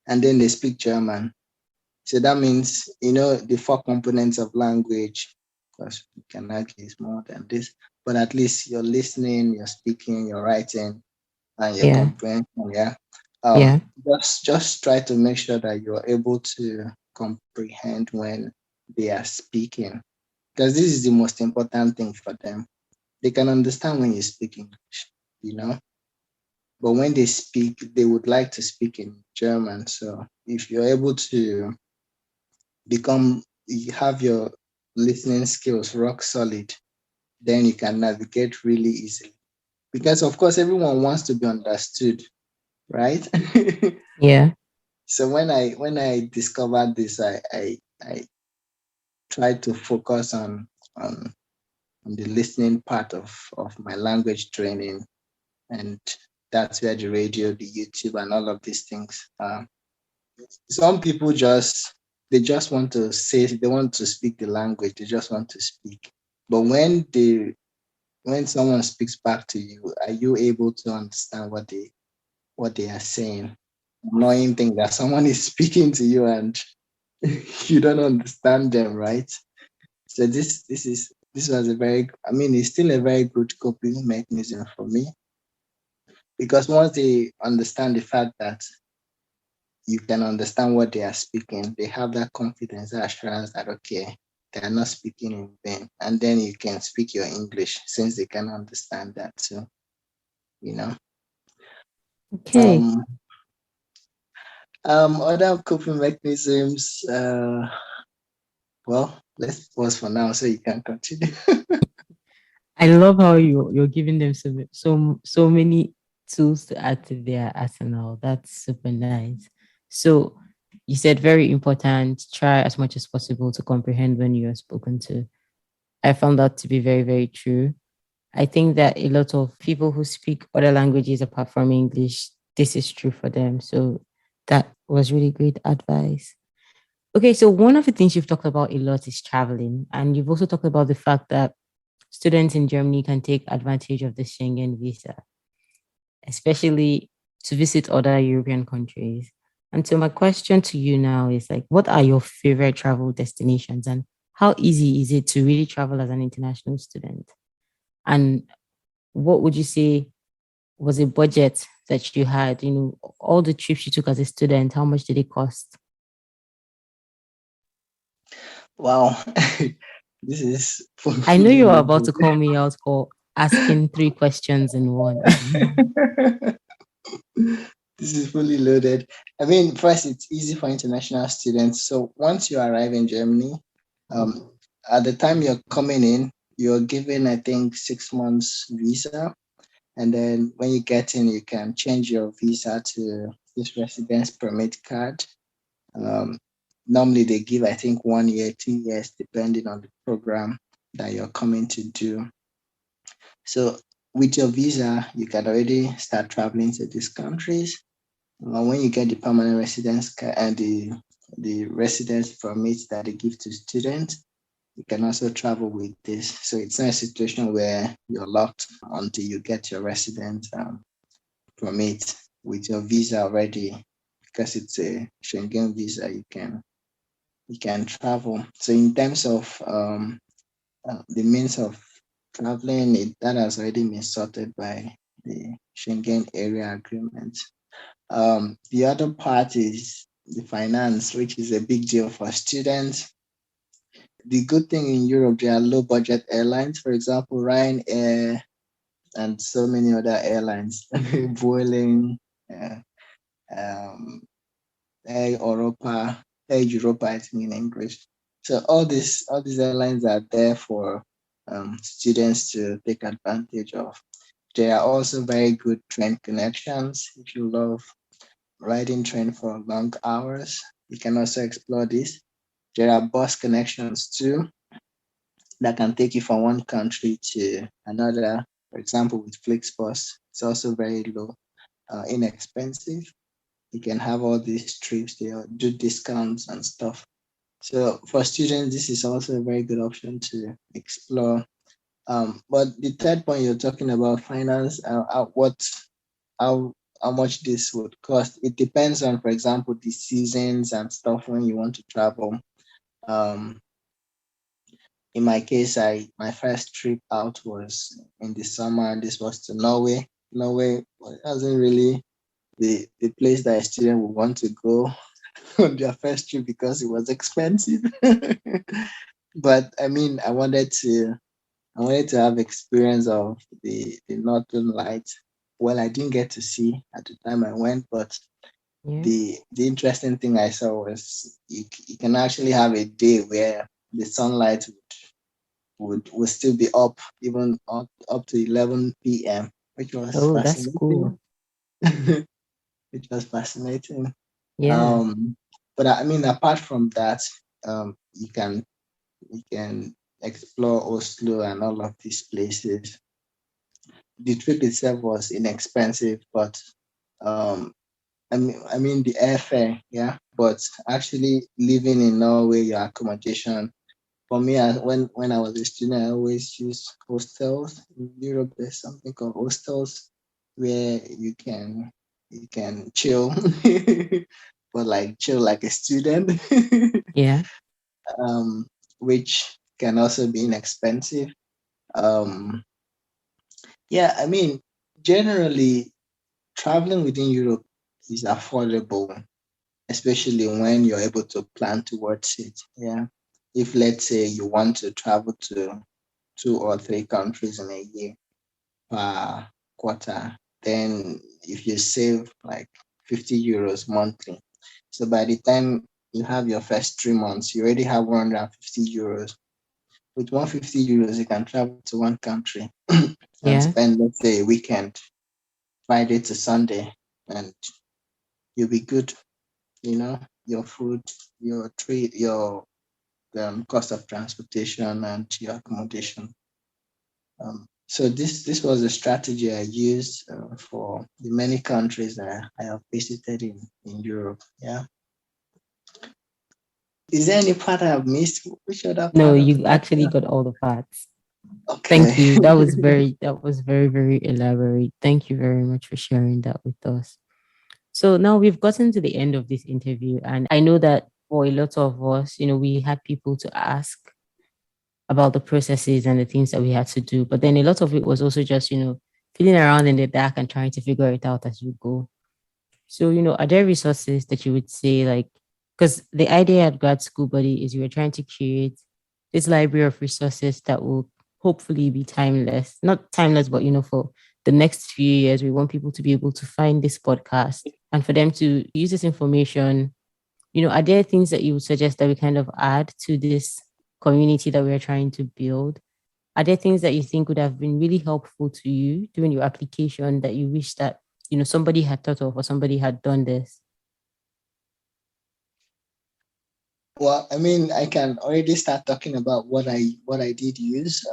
and then they speak German. So that means, you know, the four components of language, because we can argue is more than this, but at least you're listening, you're speaking, you're writing, and your Yeah. comprehension, yeah. Yeah. Just try to make sure that you're able to comprehend when they are speaking, because this is the most important thing for them. They can understand when you speak English, you know, but when they speak, they would like to speak in German. So if you're able to you have your listening skills rock solid, then you can navigate really easily. Because of course, everyone wants to be understood, right? Yeah. So when I discovered this, I tried to focus on the listening part of my language training, and that's where the radio, the YouTube, and all of these things. Some people they just want to say they want to speak the language, they just want to speak. But when someone speaks back to you, are you able to understand what they are saying? Annoying thing that someone is speaking to you and you don't understand them, right? So this was a very, I mean, it's still a very good coping mechanism for me because once they understand the fact that you can understand what they are speaking, they have that confidence, that assurance that okay, they are not speaking in vain, and then you can speak your English since they can understand that too. You know. Okay. Um. Other coping mechanisms. Well, let's pause for now so you can continue. I love how you're giving them so many tools to add to their arsenal. That's super nice. So you said very important, try as much as possible to comprehend when you are spoken to. I found that to be very, very true. I think that a lot of people who speak other languages apart from English, this is true for them. So that was really great advice. Okay, so one of the things you've talked about a lot is traveling. And you've also talked about the fact that students in Germany can take advantage of the Schengen visa, especially to visit other European countries. And so my question to you now is like, what are your favorite travel destinations and how easy is it to really travel as an international student? And what would you say was a budget that you had? You know, all the trips you took as a student, how much did it cost? Wow. This is I know fully you are about to loaded. call me out for asking three questions in one. This is fully loaded. I mean, first, it's easy for international students. So once you arrive in Germany, um, at the time you're coming in, you're given, I think, 6 months visa. And then when you get in, you can change your visa to this residence permit card. Um, Normally, they give, I think, 1 year, 2 years, depending on the program that you're coming to do. So with your visa, you can already start traveling to these countries. When you get the permanent residence and the residence permits that they give to students, you can also travel with this. So it's not a situation where you're locked until you get your residence permit with your visa already, because it's a Schengen visa. You can travel. So in terms of the means of traveling, that has already been sorted by the Schengen area agreement. The other part is the finance, which is a big deal for students. The good thing in Europe, there are low budget airlines, for example, Ryanair and so many other airlines, Vueling, uh, um, Air Europa, Air Europa, I think in English. So all these airlines are there for students to take advantage of. There are also very good train connections. If you love riding train for long hours, you can also explore this. There are bus connections too that can take you from one country to another. For example, with Flixbus, it's also very low, inexpensive. You can have all these trips, they do discounts and stuff. So for students, this is also a very good option to explore. But the third point you're talking about finance, how how much this would cost. It depends on, for example, the seasons and stuff when you want to travel. Um, in my case, I my first trip out was in the summer, and this was to Norway. Norway wasn't really the place that a student would want to go on their first trip because it was expensive. But I mean, I wanted to have experience of the Northern Lights. Well, I didn't get to see at the time I went, but Yeah. the interesting thing I saw was you can actually have a day where the sunlight would still be up even up to 11 p.m., which was Oh, that's cool. fascinating. Which was fascinating. Yeah. Um, but I mean, apart from that, you can explore Oslo and all of these places. The trip itself was inexpensive, but um, I mean the airfare, yeah. But actually living in Norway, your accommodation. For me, when I was a student, I always use hostels. In Europe, there's something called hostels where you can chill, but like chill like a student, Yeah. um, which can also be inexpensive. Um, yeah, I mean, generally traveling within Europe is affordable, especially when you're able to plan towards it. Yeah. If let's say you want to travel to 2 or 3 countries in a year per quarter, then if you save like 50 euros monthly, so by the time you have your first 3 months, you already have 150 euros. With 150 euros, you can travel to one country and Yeah. spend, let's say, a weekend, Friday to Sunday, and you'll be good. You know, your food, your trade, your cost of transportation, and your accommodation. So this was a strategy I used for the many countries that I have visited in Europe. Yeah. Is there any part I have missed? Which other No, part of you that? actually got all the parts. Thank Okay. you. That was very, very elaborate. Thank you very much for sharing that with us. So now we've gotten to the end of this interview, and I know that for a lot of us, we had people to ask about the processes and the things that we had to do, but then a lot of it was also just, feeling around in the dark and trying to figure it out as you go. So, are there resources that you would say, like, because the idea at Grad School Buddy is you were trying to create this library of resources that will hopefully be timeless, not timeless, but, for the next few years, we want people to be able to find this podcast and for them to use this information. Are there things that you would suggest that we kind of add to this community that we're trying to build? Are there things that you think would have been really helpful to you during your application that you wish that, somebody had thought of or somebody had done this? Well, I mean, I can already start talking about what I did use.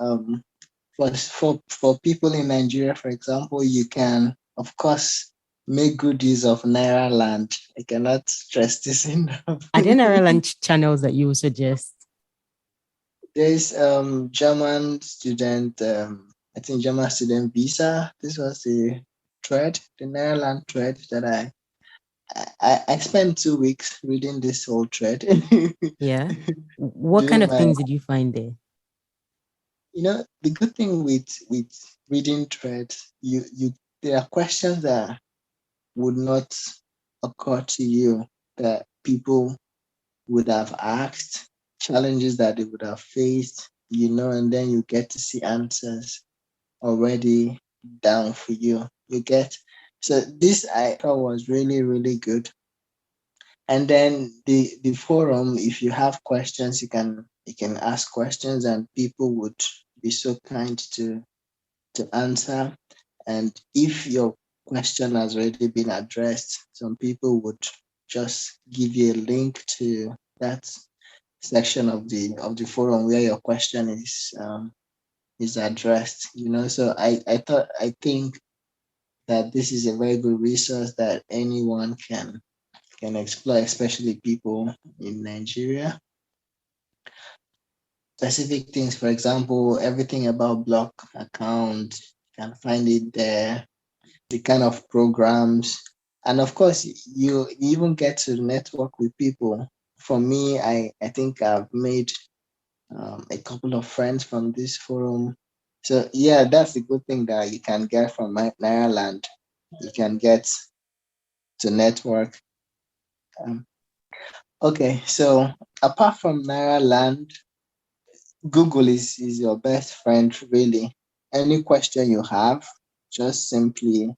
For people in Nigeria, for example, you can, of course, make good use of Naira Land. I cannot stress this enough. Are there Ireland channels that you would suggest? There's German student, I think German student visa. This was the Naira Land thread that I spent 2 weeks reading this whole thread. Yeah. What kind Doing of my, things did you find there? the good thing with reading threads, you there are questions that would not occur to you that people would have asked, challenges that they would have faced, and then you get to see answers already down for you. You get, so this I thought was really, really good. And then the forum, if you have questions, you can ask questions and people would be so kind to answer. And if your question has already been addressed, some people would just give you a link to that section of the forum where your question is addressed. So I think that this is a very good resource that anyone can explore, especially people in Nigeria. Specific things, for example, everything about block account, you can find it there, the kind of programs. And of course, you even get to network with people. For me, I think I've made a couple of friends from this forum. So yeah, that's the good thing that you can get from Naira Land. You can get to network. Um, okay, so apart from Naira Land, Google is your best friend, really. Any question you have, just simply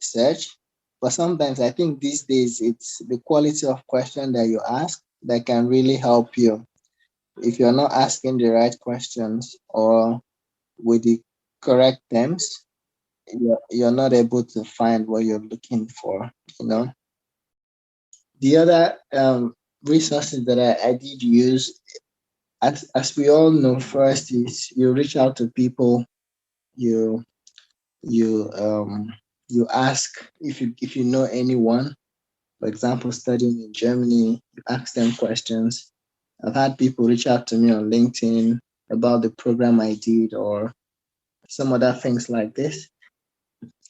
search. But sometimes I think these days it's the quality of question that you ask that can really help you. If you're not asking the right questions or with the correct terms, you're not able to find what you're looking for, you know. The other resources that I did use, as we all know, first is you reach out to people, you you you ask if you know anyone, for example, studying in Germany, you ask them questions. I've had people reach out to me on LinkedIn about the program I did or some other things like this.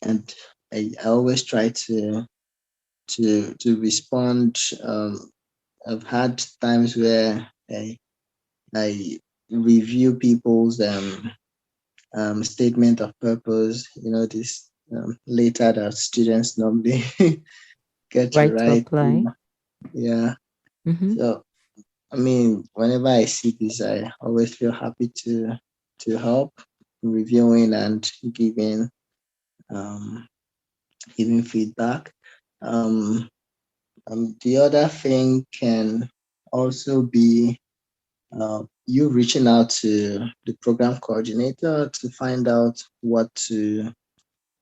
And I always try to respond. I've had times where I review people's statement of purpose, this later that students normally get to Right to write. apply. Yeah. Mm-hmm. So I mean, whenever I see this, I always feel happy to help reviewing and um, giving feedback. Um, the other thing can also be you reaching out to the program coordinator to find out what to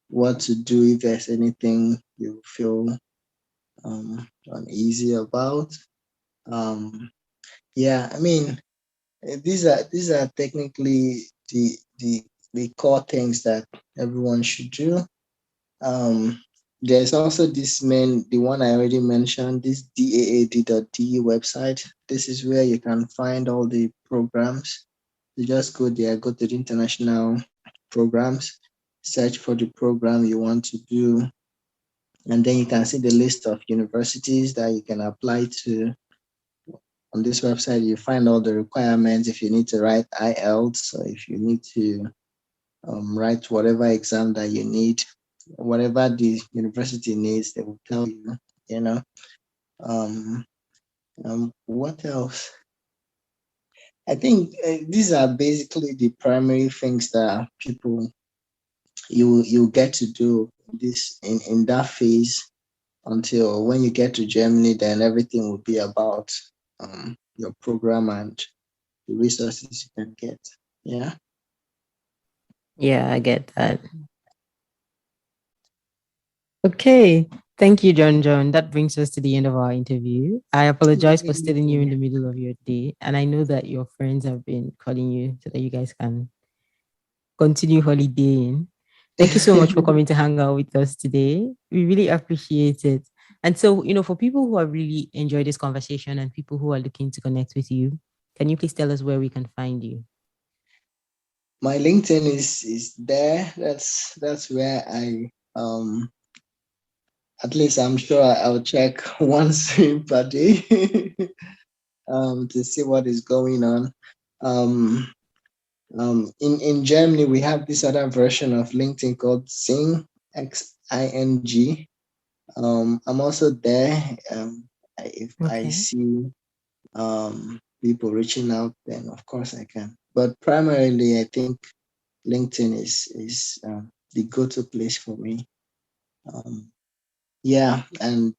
do if there's anything you feel uneasy about. Um, yeah, I mean, these are technically the core things that everyone should do. Um, there's also the one I already mentioned, this daad.de website. This is where you can find all the programs You just go there, go to the international programs, search for the program you want to do, and then you can see the list of universities that you can apply to. On this website, you find all the requirements if you need to write IELTS or if you need to write whatever exam that you need, whatever the university needs, they will tell you, you know. Um, what else? I think these are basically the primary things that people you get to do this in that phase until when you get to Germany, then everything will be about your program and the resources you can get. Yeah. Yeah, I get that. Okay. Thank you, John. That brings us to the end of our interview. I apologize for stealing you in the middle of your day. And I know that your friends have been calling you so that you guys can continue holidaying. Thank you so much for coming to hang out with us today. We really appreciate it. And so, for people who have really enjoyed this conversation and people who are looking to connect with you, can you please tell us where we can find you? My LinkedIn is there. That's where I at least I'm sure I'll check once per day to see what is going on. In Germany, we have this other version of LinkedIn called Xing, XING. I'm also there. If I see people reaching out, then of course I can. But primarily, I think LinkedIn is the go-to place for me. Yeah, and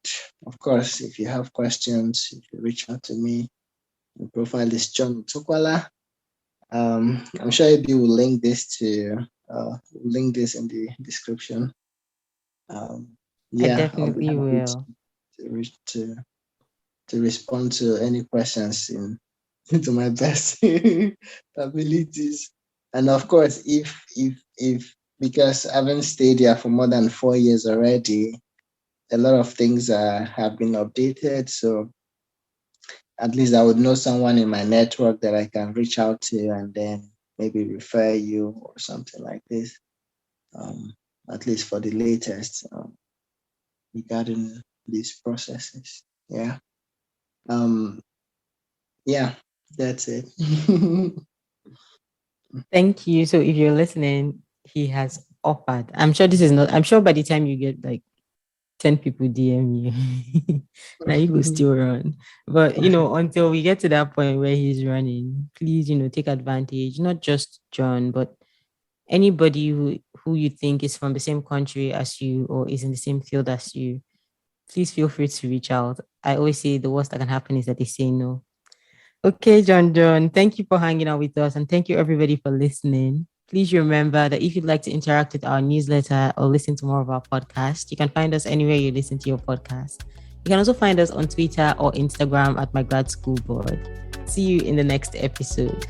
of course, if you have questions, if you reach out to me, my profile is John Otokwala. I'm sure Ebi will link this in the description. I Yeah, I'll be definitely happy will. to respond to any questions to my best abilities. And of course, if because I haven't stayed here for more than 4 years already, a lot of things have been updated. So at least I would know someone in my network that I can reach out to and then maybe refer you or something like this. At least for the latest regarding these processes. Yeah. Yeah, that's it. Thank you. So if you're listening, he has offered. I'm sure by the time you get like 10 people DM you, now you will still run. But until we get to that point where he's running, please, take advantage, not just John, but anybody who you think is from the same country as you or is in the same field as you. Please feel free to reach out. I always say the worst that can happen is that they say no. Okay, John, thank you for hanging out with us and thank you everybody for listening. Please remember that if you'd like to interact with our newsletter or listen to more of our podcast, you can find us anywhere you listen to your podcast. You can also find us on Twitter or Instagram at My Grad School Board. See you in the next episode.